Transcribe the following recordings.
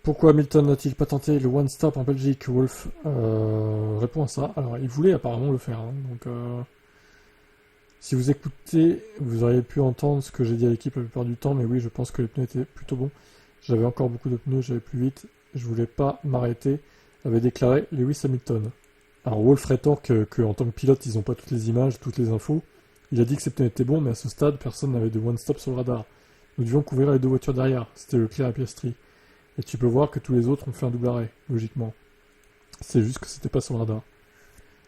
Pourquoi Hamilton n'a-t-il pas tenté le one-stop en Belgique? Wolf répond à ça. Alors, il voulait apparemment le faire, hein, donc si vous écoutez, vous auriez pu entendre ce que j'ai dit à l'équipe la plupart du temps, mais oui, je pense que les pneus étaient plutôt bons. J'avais encore beaucoup de pneus, j'allais plus vite, je voulais pas m'arrêter, avait déclaré Lewis Hamilton. Alors Wolf rétorque qu'en tant que pilote, ils n'ont pas toutes les images, toutes les infos. Il a dit que ses pneus étaient bons, mais à ce stade, personne n'avait de one-stop sur le radar. Nous devions couvrir les deux voitures derrière, c'était Leclerc et Piastri. Et tu peux voir que tous les autres ont fait un double arrêt, logiquement. C'est juste que c'était pas sur le radar.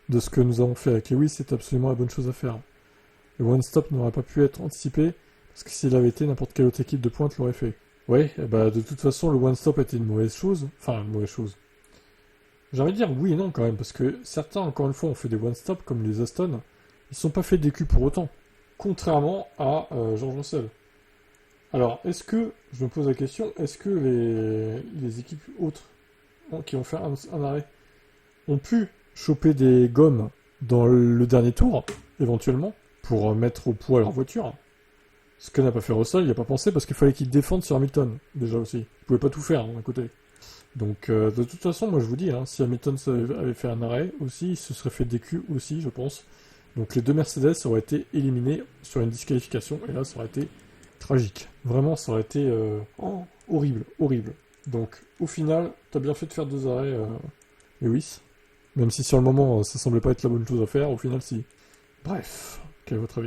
De ce que nous avons fait avec Lewis, c'est absolument la bonne chose à faire. Le one-stop n'aurait pas pu être anticipé, parce que s'il avait été, n'importe quelle autre équipe de pointe l'aurait fait. Ouais, bah de toute façon, le one-stop était une mauvaise chose. Enfin, une mauvaise chose. J'ai envie de dire oui et non quand même, parce que certains, encore une fois, ont fait des one-stop, comme les Aston. Ils sont pas fait des culs pour autant. Contrairement à George Russell. Alors, est-ce que, je me pose la question, est-ce que les équipes autres qui ont fait un arrêt ont pu choper des gommes dans le dernier tour, éventuellement, pour mettre au poids leur voiture? Ce que n'a pas fait Russell, il n'y a pas pensé parce qu'il fallait qu'il défende sur Hamilton, déjà aussi. Il pouvait pas tout faire d'un côté. Donc, de toute façon, moi je vous dis, hein, si Hamilton avait fait un arrêt aussi, il se serait fait DQ aussi, je pense. Donc les deux Mercedes auraient été éliminés sur une disqualification, et là ça aurait été tragique. Vraiment, ça aurait été horrible, horrible. Donc, au final, t'as bien fait de faire deux arrêts, Lewis. Même si sur le moment, ça semblait pas être la bonne chose à faire, au final, si. Bref, quel est votre avis?